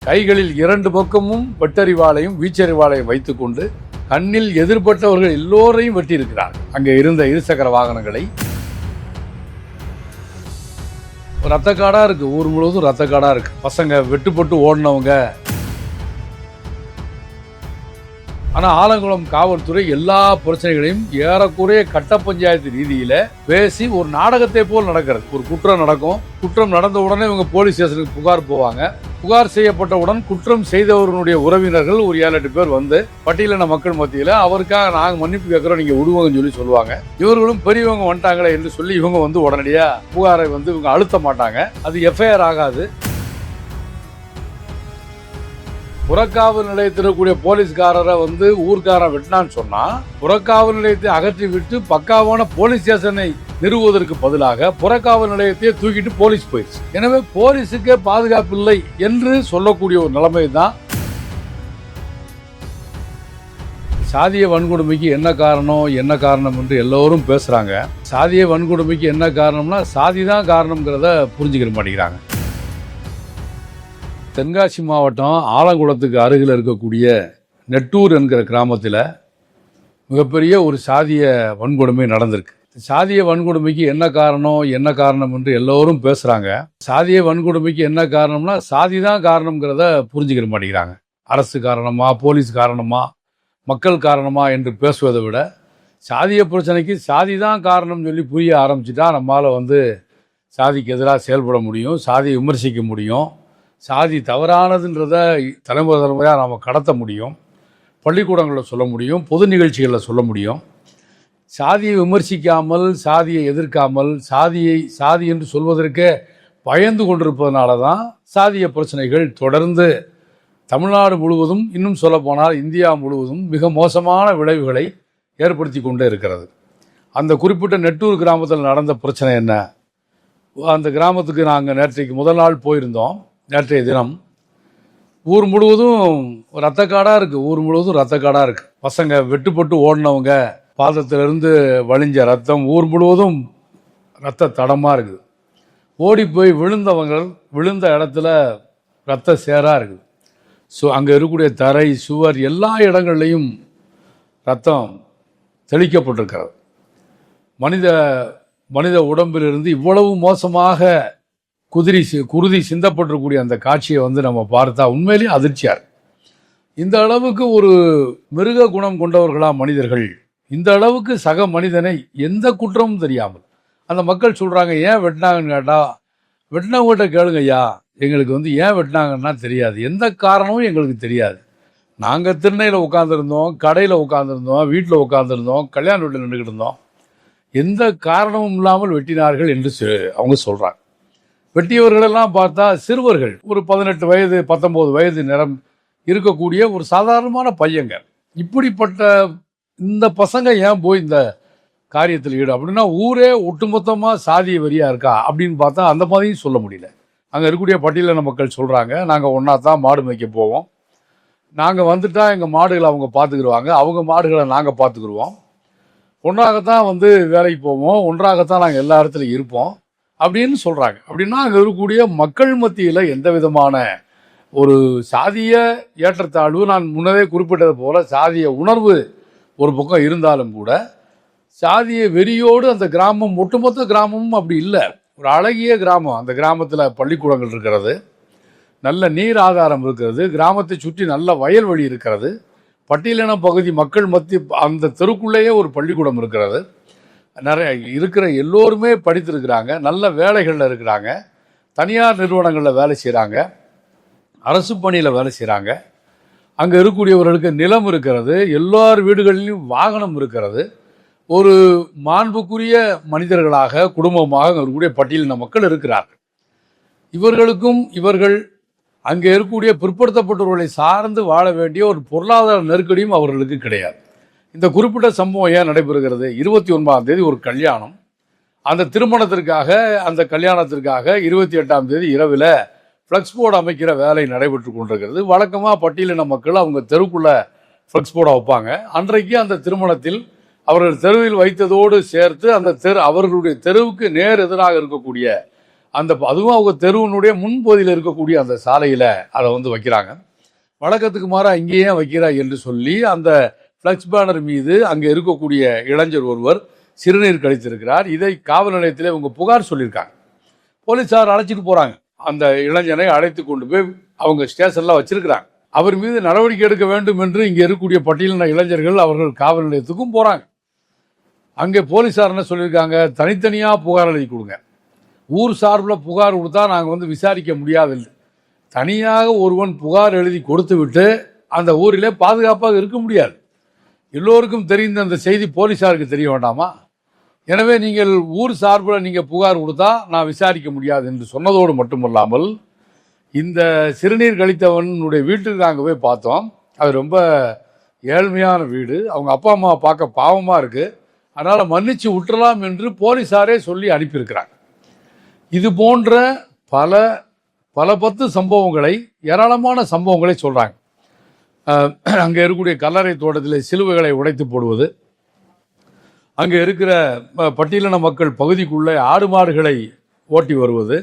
கைகளில் இரண்டு பக்கமும் வெட்டறிவாளையும் வீச்சறிவாளையும் வைத்துக்கொண்டு கண்ணில் எதிர்பட்டவர்கள் எல்லோரையும் வெட்டியிருக்கிறார். அங்கே இருந்த இருசக்கர வாகனங்களை ரத்த காடா இருக்கு, ஊர் முழுவதும் ரத்த காடா இருக்கு. பசங்க வெட்டுப்பட்டு ஓடினவங்க. ஆனா ஆலங்குளம் காவல்துறை எல்லா பிரச்சனைகளையும் ஏறக்குறைய கட்ட பஞ்சாயத்து ரீதியில பேசி ஒரு நாடகத்தை போல் நடக்கிறது. ஒரு குற்றம் நடக்கும், குற்றம் நடந்த உடனே இவங்க போலீஸ் ஸ்டேஷனுக்கு புகார் போவாங்க. புகார் செய்யப்பட்டவுடன் குற்றம் செய்தவர்களுடைய உறவினர்கள் ஒரு 7-8 பேர் வந்து பட்டியலின மக்கள் மத்தியில அவருக்காக நாங்க மன்னிப்பு கேட்கிறோம், நீங்க விடுவாங்கன்னு சொல்லுவாங்க. இவர்களும் பெரியவங்க வந்துட்டாங்களே என்று சொல்லி இவங்க வந்து உடனடியா புகாரை வந்து இவங்க அழுத்த மாட்டாங்க. அது எஃப்ஐஆர் ஆகாது. புறக்காவல் நிலையத்தில் இருக்கக்கூடிய போலீஸ்காரரை வந்து ஊர்க்காரன் வெட்டினான்னு சொன்னா புறக்காவல் நிலையத்தை அகற்றி விட்டு பக்காவான போலீஸ் ஸ்டேஷனை நிறுவுவதற்கு பதிலாக புறக்காவல் நிலையத்தையே தூக்கிட்டு போலீஸ் போயிடுச்சு. எனவே போலீஸுக்கே பாதுகாப்பு இல்லை என்று சொல்லக்கூடிய ஒரு நிலைமை தான். சாதிய வன்கொடுமைக்கு என்ன காரணம் என்று எல்லோரும் பேசுறாங்க. சாதிய வன்கொடுமைக்கு என்ன காரணம்னா சாதி தான் காரணம்ங்கிறத புரிஞ்சுக்கிற மாட்டேங்கிறாங்க. தென்காசி மாவட்டம் ஆலங்குளத்துக்கு அருகில் இருக்கக்கூடிய நெட்டூர் என்கிற கிராமத்தில் மிகப்பெரிய ஒரு சாதிய வன்கொடுமை நடந்திருக்கு. சாதிய வன்கொடுமைக்கு என்ன காரணம் என்று எல்லோரும் பேசுகிறாங்க. சாதிய வன்கொடுமைக்கு என்ன காரணம்னா சாதி தான் காரணம்ங்கிறத புரிஞ்சுக்கிற மாட்டேங்கிறாங்க. அரசு காரணமா, போலீஸ் காரணமா, மக்கள் காரணமா என்று பேசுவதை விட சாதிய பிரச்சனைக்கு சாதி தான் காரணம் சொல்லி புரிய ஆரம்பிச்சுட்டா நம்மளால் வந்து சாதிக்கு எதிராக செயல்பட முடியும், சாதியை விமர்சிக்க முடியும், சாதி தவறானதுன்றத தலைமுறையாக நாம் கடத்த முடியும், பள்ளிக்கூடங்களில் சொல்ல முடியும், பொது நிகழ்ச்சிகளில் சொல்ல முடியும். சாதியை விமர்சிக்காமல், சாதியை எதிர்க்காமல், சாதி என்று சொல்வதற்கே பயந்து கொண்டிருப்பதனால தான் சாதிய பிரச்சனைகள் தொடர்ந்து தமிழ்நாடு முழுவதும், இன்னும் சொல்லப்போனால் இந்தியா முழுவதும் மிக மோசமான விளைவுகளை ஏற்படுத்தி கொண்டே இருக்கிறது. அந்த குறிப்பிட்ட நெட்டூர் கிராமத்தில் நடந்த பிரச்சனை என்ன? அந்த கிராமத்துக்கு நாங்கள் நேற்றைக்கு முதல் நாள் போயிருந்தோம். நேற்றைய தினம் ஊர் முழுவதும் ரத்த காடா இருக்கு. பசங்க வெட்டுப்பட்டு ஓடினவங்க, பாதத்திலிருந்து வழிஞ்ச ரத்தம் ஊர் முழுவதும் ரத்த தடமா இருக்குது. ஓடி போய் விழுந்த இடத்துல ரத்த சேரா இருக்குது. அங்கே இருக்கக்கூடிய தரை, சுவர் எல்லா இடங்கள்லையும் ரத்தம் தெளிக்கப்பட்டிருக்கிறது. மனித உடம்பிலிருந்து இவ்வளவு மோசமாக குருதி சிந்தப்பட்டிருக்கூடிய அந்த காட்சியை வந்து நம்ம பார்த்தா உண்மையிலேயே அதிர்ச்சியா இருக்கு. இந்த அளவுக்கு ஒரு மிருக குணம் கொண்டவர்களா மனிதர்கள்? இந்த அளவுக்கு சக மனிதனை எந்த குற்றமும் தெரியாமல் அந்த மக்கள் சொல்றாங்க. ஏன் வெட்டினாங்கன்னு கேட்டா, வெட்டினவங்ககிட்ட கேளுங்க ஐயா, எங்களுக்கு வந்து ஏன் வெட்டினாங்கன்னா தெரியாது, எந்த காரணமும் எங்களுக்கு தெரியாது. நாங்கள் திண்ணையில் உட்காந்துருந்தோம், கடையில் உட்காந்துருந்தோம், வீட்டில் உட்காந்துருந்தோம், கல்யாண வீட்டில் நின்றுக்கிட்டு இருந்தோம், எந்த காரணமும் இல்லாமல் வெட்டினார்கள் என்று அவங்க சொல்றாங்க. வெட்டியவர்களெல்லாம் பார்த்தா சிறுவர்கள், ஒரு 18 வயது 19 வயது நிறம் இருக்கக்கூடிய ஒரு சாதாரணமான பையங்க. இப்படிப்பட்ட இந்த பசங்க ஏன் போய் இந்த காரியத்தில் அப்படின்னா ஊரே ஒட்டுமொத்தமாக சாதிய வரியா இருக்கா அப்படின்னு பார்த்தா அந்த மாதிரியும் சொல்ல முடியல. அங்கே இருக்கக்கூடிய பட்டியலின மக்கள் சொல்கிறாங்க, நாங்கள் ஒன்றா தான் மாடு மேய்க்க போவோம், நாங்கள் வந்துட்டா எங்கள் மாடுகளை அவங்க பார்த்துக்கிடுவாங்க, அவங்க மாடுகளை நாங்கள் பார்த்துக்கிடுவோம், ஒன்றாகத்தான் வந்து வேலைக்கு போவோம், ஒன்றாகத்தான் நாங்கள் எல்லா இடத்துலையும் இருப்போம் அப்படின்னு சொல்றாங்க. அப்படின்னா அங்க இருக்கக்கூடிய மக்கள் மத்தியில எந்த விதமான ஒரு சாதிய ஏற்றத்தாழ்வு, நான் முன்னதே குறிப்பிட்டது போல சாதிய உணர்வு ஒரு பக்கம் இருந்தாலும் கூட சாதிய வெறியோடு அந்த கிராமம், ஒட்டுமொத்த கிராமமும் அப்படி இல்லை. ஒரு அழகிய கிராமம். அந்த கிராமத்தில் பள்ளிக்கூடங்கள் இருக்கிறது, நல்ல நீர் ஆதாரம் இருக்கிறது, கிராமத்தை சுற்றி நல்ல வயல்வெளி இருக்கிறது, பட்டியலின பகுதி மக்கள் மத்திய அந்த தெருக்குள்ளேயே ஒரு பள்ளிக்கூடம் இருக்கிறது, நிறைய இருக்கிற எல்லோருமே படித்திருக்கிறாங்க, நல்ல வேலைகளில் இருக்கிறாங்க, தனியார் நிறுவனங்களில் வேலை செய்கிறாங்க, அரசு பணியில் வேலை செய்கிறாங்க, அங்கே இருக்கக்கூடியவர்களுக்கு நிலம் இருக்கிறது, எல்லார் வீடுகளிலும் வாகனம் இருக்கிறது, ஒரு மாண்புக்குரிய மனிதர்களாக குடும்பமாக அங்கே இருக்கக்கூடிய பட்டியலின மக்கள் இருக்கிறார்கள். இவர்களுக்கும் இவர்கள் அங்கே இருக்கக்கூடிய பிற்படுத்தப்பட்டவர்களை சார்ந்து வாழ வேண்டிய ஒரு பொருளாதார நெருக்கடியும் அவர்களுக்கு கிடையாது. இந்த குறிப்பிட்ட சம்பவம் ஏன் நடைபெறுகிறது? 29ஆம் தேதி ஒரு கல்யாணம். அந்த திருமணத்திற்காக, அந்த கல்யாணத்திற்காக 28ஆம் தேதி இரவில் ஃப்ளெக்ஸ் போர்டு அமைக்கிற வேலை நடைபெற்று கொண்டிருக்கிறது. வழக்கமாக பட்டியலின மக்கள் அவங்க தெருக்குள்ள ஃப்ளெக்ஸ் போர்டை வைப்பாங்க. அன்றைக்கு அந்த திருமணத்தில் அவர்கள் தெருவில் வைத்ததோடு சேர்த்து அந்த அவர்களுடைய தெருவுக்கு நேர் எதிராக இருக்கக்கூடிய அதுவும் அவங்க தெருவினுடைய முன்பகுதியில் இருக்கக்கூடிய அந்த சாலையில் அதை வந்து வைக்கிறாங்க. வழக்கத்துக்கு மாறா இங்கேயே வைக்கிறாய் என்று சொல்லி அந்த ஃப்ளக்ஸ் பேனர் மீது அங்கே இருக்கக்கூடிய இளைஞர் ஒருவர் சிறுநீர் கழித்திருக்கிறார். இதை காவல் நிலையத்தில் இவங்க புகார் சொல்லியிருக்காங்க. போலீஸார் அழைச்சிட்டு போகிறாங்க. அந்த இளைஞனை அழைத்து கொண்டு போய் அவங்க ஸ்டேஷனில் வச்சிருக்கிறாங்க. அவர் மீது நடவடிக்கை எடுக்க வேண்டும் என்று இங்கே இருக்கக்கூடிய பட்டியலின இளைஞர்கள் அவர்கள் காவல் நிலையத்துக்கும் போகிறாங்க. அங்கே போலீஸார் என்ன சொல்லியிருக்காங்க, தனித்தனியாக புகார் எழுதி கொடுங்க. ஊர் சார்பில் புகார் கொடுத்தா நாங்கள் வந்து விசாரிக்க முடியாது. தனியாக ஒருவன் புகார் எழுதி கொடுத்து விட்டு அந்த ஊரிலே பாதுகாப்பாக இருக்க முடியாது. எல்லோருக்கும் தெரிந்த அந்த செய்தி போலீஸாருக்கு தெரிய வேண்டாமா? எனவே நீங்கள் ஊர் சார்பில் நீங்கள் புகார் கொடுத்தா நான் விசாரிக்க முடியாது என்று சொன்னதோடு மட்டுமல்லாமல், இந்த சிறுநீர் கழித்தவனுடைய வீட்டுக்கு நாங்கள் போய் பார்த்தோம். அது ரொம்ப ஏழ்மையான வீடு. அவங்க அப்பா அம்மாவை பார்க்க பாவமாக இருக்குது. அதனால் மன்னிச்சு விட்டுறலாம் என்று போலீஸாரே சொல்லி அனுப்பியிருக்கிறாங்க. இது போன்ற பல 10 சம்பவங்களை, ஏராளமான சம்பவங்களை சொல்கிறாங்க. அங்கே இருக்கக்கூடிய கல்லறை தோட்டத்தில் சிலுவைகளை உடைத்து போடுவது, அங்கே இருக்கிற பட்டியலின மக்கள் பகுதிக்குள்ளே ஆடு மாடுகளை ஓட்டி வருவது,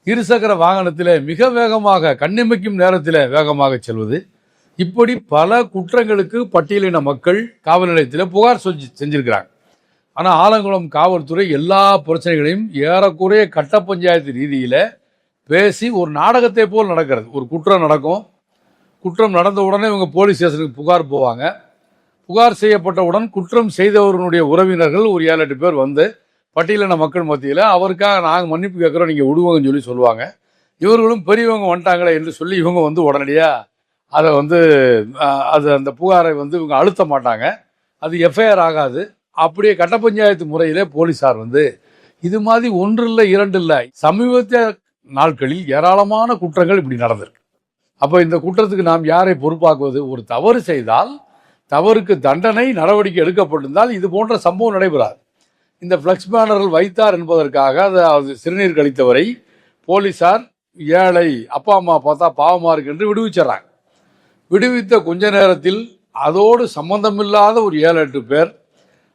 இருசக்கர வாகனத்தில் மிக வேகமாக கண்ணிமைக்கும் நேரத்தில் வேகமாக செல்வது, இப்படி பல குற்றங்களுக்கு பட்டியலின மக்கள் காவல் நிலையத்தில் புகார் செஞ்சிருக்கிறாங்க. ஆனால் ஆலங்குளம் காவல்துறை எல்லா பிரச்சனைகளையும் ஏறக்குறைய கட்ட பஞ்சாயத்து ரீதியில் பேசி ஒரு நாடகத்தை போல் நடக்கிறது. ஒரு குற்றம் நடக்கும், குற்றம் நடந்த உடனே இவங்க போலீஸ் ஸ்டேஷனுக்கு புகார் போவாங்க. புகார் செய்யப்பட்டவுடன் குற்றம் செய்தவர்களுடைய உறவினர்கள் ஒரு 7-8 பேர் வந்து பட்டியலின மக்கள் மத்தியில் அவருக்காக நாங்கள் மன்னிப்பு கேட்குறோம், நீங்கள் விடுவோங்கன்னு சொல்லுவாங்க. இவர்களும் பெரியவங்க வந்துட்டாங்களே என்று சொல்லி இவங்க வந்து உடனடியாக அதை வந்து அந்த புகாரை வந்து இவங்க அழுத்த மாட்டாங்க. அது எஃப்ஐஆர் ஆகாது. அப்படியே கட்ட பஞ்சாயத்து முறையிலே போலீஸார் வந்து இது மாதிரி 1 இல்லை 2 இல்லை, சமீபத்திய நாட்களில் ஏராளமான குற்றங்கள் இப்படி நடந்திருக்கு. அப்போ இந்த குற்றத்துக்கு நாம் யாரை பொறுப்பாக்குவது? ஒரு தவறு செய்தால் தவறுக்கு தண்டனை நடவடிக்கை எடுக்கப்பட்டிருந்தால் இது போன்ற சம்பவம் நடைபெறாது. இந்த ஃப்ளக்ஸ் பேனர்கள் வைத்தார் என்பதற்காக அது சிறுநீர் கழித்தவரை போலீஸார் ஏழை, அப்பா அம்மா பார்த்தா பாவமாக இருக்கு என்று விடுவிச்சிடறாங்க. விடுவித்த கொஞ்ச நேரத்தில் அதோடு சம்பந்தமில்லாத ஒரு 7-8 பேர்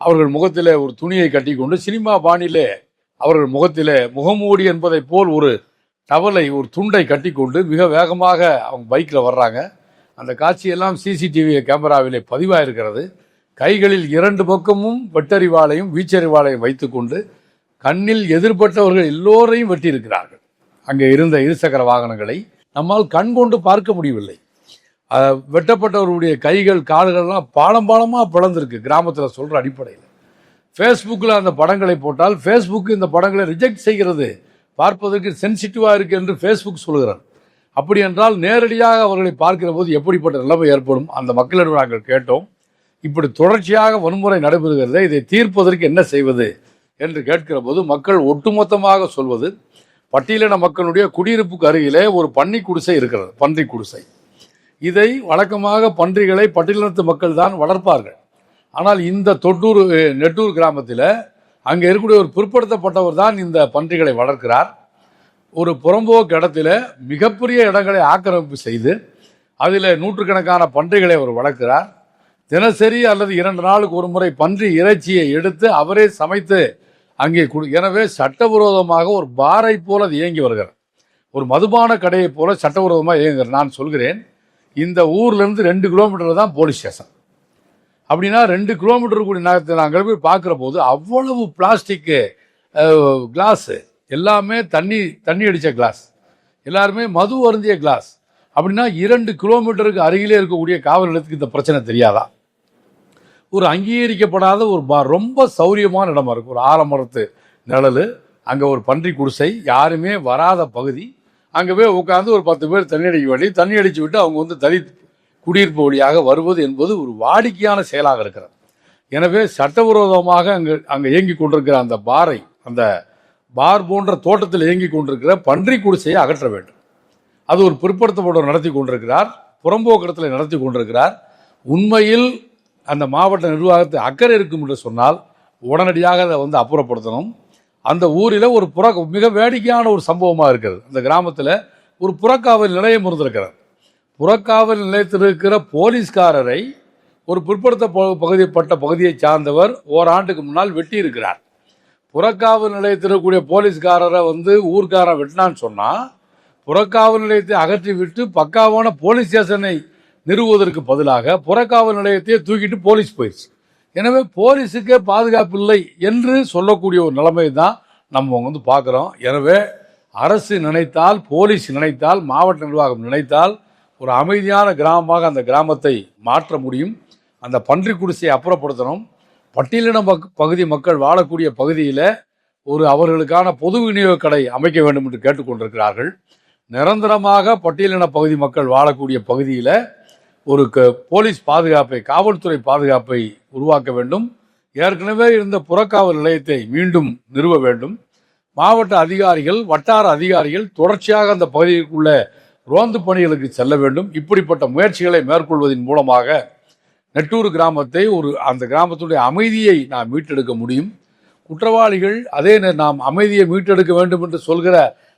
அவர்கள் முகத்திலே ஒரு துணியை கட்டி கொண்டு சினிமா பாணியிலே அவர்கள் முகத்திலே முகமூடி என்பதை போல் ஒரு டவலை, ஒரு துண்டை கட்டி கொண்டு மிக வேகமாக அவங்க பைக்கில் வர்றாங்க. அந்த காட்சியெல்லாம் சிசிடிவி கேமராவிலே பதிவாயிருக்கிறது. கைகளில் 2 பக்கமும் வெட்டறிவாளையும் வீச்சறிவாளையும் வைத்துக்கொண்டு கண்ணில் எதிர்பட்டவர்கள் எல்லோரையும் வெட்டியிருக்கிறார்கள். அங்கே இருந்த இருசக்கர வாகனங்களை நம்மால் கண் கொண்டு பார்க்க முடியவில்லை. வெட்டப்பட்டவர்களுடைய கைகள் கால்கள்லாம் பாலமாக பிளந்திருக்கு கிராமத்தில் சொல்கிற அடிப்படையில். ஃபேஸ்புக்கில் அந்த படங்களை போட்டால் ஃபேஸ்புக் இந்த படங்களை ரிஜெக்ட் செய்கிறது, பார்ப்பதற்கு சென்சிட்டிவாக இருக்குது என்று ஃபேஸ்புக் சொல்கிறார். அப்படி என்றால் நேரடியாக அவர்களை பார்க்கிற போது எப்படிப்பட்ட நிலைமை ஏற்படும்? அந்த மக்களிடம் நாங்கள் கேட்டோம். இப்படி தொடர்ச்சியாக வன்முறை நடைபெறுகிறதே, இதை தீர்ப்பதற்கு என்ன செய்வது என்று கேட்கிற போது மக்கள் ஒட்டுமொத்தமாக சொல்வது, பட்டியலின மக்களுடைய குடியிருப்புக்கு அருகிலே ஒரு பன்றி குடிசை இருக்கிறது, பன்றி குடிசை. இதை வழக்கமாக பன்றிகளை பட்டியலினத்து மக்கள் தான் வளர்ப்பார்கள். ஆனால் இந்த நெட்டூர் கிராமத்தில் அங்கே இருக்கக்கூடிய ஒரு பிற்படுத்தப்பட்டவர் தான் இந்த பன்றிகளை வளர்க்கிறார். ஒரு புறம்போக்கு இடத்துல மிகப்பெரிய இடங்களை ஆக்கிரமிப்பு செய்து அதில் நூற்றுக்கணக்கான பன்றிகளை அவர் வளர்க்கிறார். தினசரி அல்லது 2 நாளுக்கு ஒரு முறை பன்றி இறைச்சியை எடுத்து அவரே சமைத்து அங்கே எனவே சட்டவிரோதமாக ஒரு பாரை போல அது இயங்கி வருகிறார். ஒரு மதுபான கடையை போல சட்டவிரோதமாக இயங்குகிறார். நான் சொல்கிறேன், இந்த ஊர்லேருந்து 2 கிலோமீட்டர் தான் போலீஸ் ஸ்டேஷன். அப்படின்னா 2 கிலோமீட்டர் கூடிய நகரத்தை நாங்கள் போய் பார்க்குற போது அவ்வளவு பிளாஸ்டிக்கு கிளாஸு, எல்லாமே தண்ணி அடித்த கிளாஸ், எல்லாருமே மது அருந்திய கிளாஸ். அப்படின்னா 2 கிலோமீட்டருக்கு அருகிலே இருக்கக்கூடிய காவல் நிலையத்துக்கு இந்த பிரச்சனை தெரியாதா? ஒரு அங்கீகரிக்கப்படாத ஒரு ரொம்ப சௌரியமான இடமா இருக்குது. ஒரு ஆலமரத்து நிழல், அங்கே ஒரு பன்றி குடிசை, யாருமே வராத பகுதி. அங்கே போய் உட்காந்து ஒரு 10 பேர் தண்ணி அடிக்க வேண்டி தண்ணி அடித்து விட்டு அவங்க வந்து தலித் குடியிருப்பு வழியாக வருவது என்பது ஒரு வாடிக்கையான செயலாக இருக்கிறது. எனவே சட்டவிரோதமாக அங்கே இயங்கி கொண்டிருக்கிற அந்த பாரை, அந்த பார் போன்ற தோட்டத்தில் இயங்கி கொண்டிருக்கிற பன்றி குடிசையை அகற்ற வேண்டும். அது ஒரு பிற்படுத்தப்பட்டவர் நடத்தி கொண்டிருக்கிறார், புறம்போக்கு இடத்துல நடத்தி கொண்டிருக்கிறார். உண்மையில் அந்த மாவட்ட நிர்வாகத்தை அக்கறை இருக்கும் என்று சொன்னால் உடனடியாக அதை வந்து அப்புறப்படுத்தணும். அந்த ஊரில் ஒரு மிக வேடிக்கையான ஒரு சம்பவமாக இருக்கிறது. அந்த கிராமத்தில் ஒரு புறக்காவல் நிலையம் இருந்திருக்கிறது. புறக்காவல் நிலையத்தில் இருக்கிற போலீஸ்காரரை ஒரு பிற்படுத்தப்பட்ட பகுதியை சார்ந்தவர் ஓராண்டுக்கு முன்னால் வெட்டி இருக்கிறார். புறக்காவல் நிலையத்தில் இருக்கக்கூடிய போலீஸ்காரரை ஊர்க்காரன் வெட்டினான்னு சொன்னா புறக்காவல் நிலையத்தை அகற்றி விட்டு பக்காவான போலீஸ் ஸ்டேஷனை நிறுவுவதற்கு பதிலாக புறக்காவல் நிலையத்தையே தூக்கிட்டு போலீஸ் போயிடுச்சு. எனவே போலீஸுக்கே பாதுகாப்பு இல்லை என்று சொல்லக்கூடிய ஒரு நிலைமை தான் நம்ம பார்க்குறோம். எனவே அரசு நினைத்தால், போலீஸ் நினைத்தால், மாவட்ட நிர்வாகம் நினைத்தால் ஒரு அமைதியான கிராமமாக அந்த கிராமத்தை மாற்ற முடியும். அந்த பன்றி குடிசையை அப்புறப்படுத்தணும். பட்டியலின பகுதி மக்கள் வாழக்கூடிய பகுதியில் அவர்களுக்கான பொது விநியோக கடை அமைக்க வேண்டும் என்று கேட்டுக்கொண்டிருக்கிறார்கள். நிரந்தரமாக பட்டியலின பகுதி மக்கள் வாழக்கூடிய பகுதியில் போலீஸ் பாதுகாப்பை, காவல்துறை பாதுகாப்பை உருவாக்க வேண்டும். ஏற்கனவே இருந்த புறக்காவல் நிலையத்தை மீண்டும் நிறுவ வேண்டும். மாவட்ட அதிகாரிகள், வட்டார அதிகாரிகள் தொடர்ச்சியாக அந்த பகுதிக்குள்ள ரோந்து பணிகளுக்கு செல்ல வேண்டும். இப்படிப்பட்ட முயற்சிகளை மேற்கொள்வதன் மூலமாக நெட்டூர் கிராமத்தை அந்த கிராமத்துடைய அமைதியை நாம் மீட்டெடுக்க முடியும். குற்றவாளிகள் நாம் அமைதியை மீட்டெடுக்க வேண்டும் என்று சொல்கிற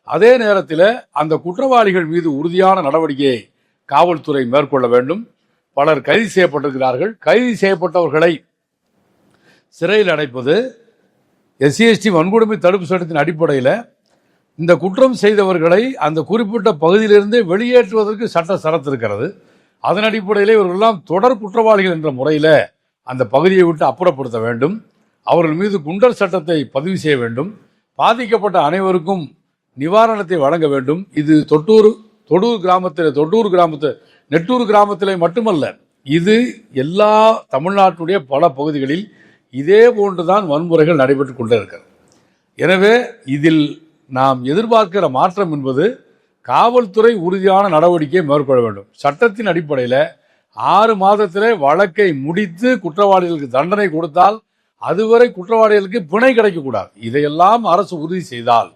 அதே நேரத்தில் அந்த குற்றவாளிகள் மீது உறுதியான நடவடிக்கையை காவல்துறை மேற்கொள்ள வேண்டும். பலர் கைது செய்யப்பட்டிருக்கிறார்கள். கைது செய்யப்பட்டவர்களை சிறையில் அடைப்பது SC/ST வன்கொடுமை தடுப்பு சட்டத்தின் அடிப்படையில் இந்த குற்றம் செய்தவர்களை அந்த குறிப்பிட்ட பகுதியிலிருந்து வெளியேற்றுவதற்கு சட்ட சரத்து இருக்கிறது. அதன் அடிப்படையில் இவர்களெல்லாம் தொடர் குற்றவாளிகள் என்ற முறையில் அந்த பகுதியை விட்டு அப்புறப்படுத்த வேண்டும். அவர்கள் மீது குண்டர் சட்டத்தை பதிவு செய்ய வேண்டும். பாதிக்கப்பட்ட அனைவருக்கும் நிவாரணத்தை வழங்க வேண்டும். இது நெட்டூர் கிராமத்திலே மட்டுமல்ல, இது எல்லா தமிழ்நாட்டுடைய பல பகுதிகளில் இதே போன்றுதான் வன்முறைகள் நடைபெற்றுக் கொண்டே இருக்கிறது. எனவே இதில் நாம் எதிர்பார்க்கிற மாற்றம் என்பது காவல்துறை உறுதியான நடவடிக்கையை மேற்கொள்ள வேண்டும். சட்டத்தின் அடிப்படையில் 6 மாதத்திலே வழக்கை முடித்து குற்றவாளிகளுக்கு தண்டனை கொடுத்தால் அதுவரை குற்றவாளிகளுக்கு பிணை கிடைக்கக்கூடாது. இதையெல்லாம் அரசு உறுதி செய்தால்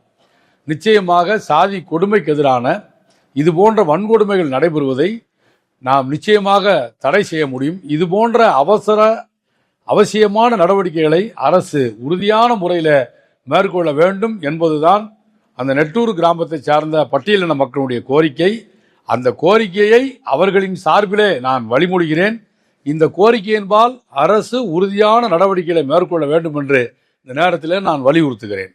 நிச்சயமாக சாதி கொடுமைக்கு எதிரான இது போன்ற வன்கொடுமைகள் நடைபெறுவதை நாம் நிச்சயமாக தடை செய்ய முடியும். இது போன்ற அவசியமான நடவடிக்கைகளை அரசு உறுதியான முறையில் மேற்கொள்ள வேண்டும் என்பதுதான் அந்த நெட்டூர் கிராமத்தை சார்ந்த பட்டியலின மக்களுடைய கோரிக்கை. அந்த கோரிக்கையை அவர்களின் சார்பிலே நான் வழிமொழிகிறேன். இந்த கோரிக்கையின்பால் அரசு உறுதியான நடவடிக்கைகளை மேற்கொள்ள வேண்டும் என்று இந்த நேரத்தில் நான் வலியுறுத்துகிறேன்.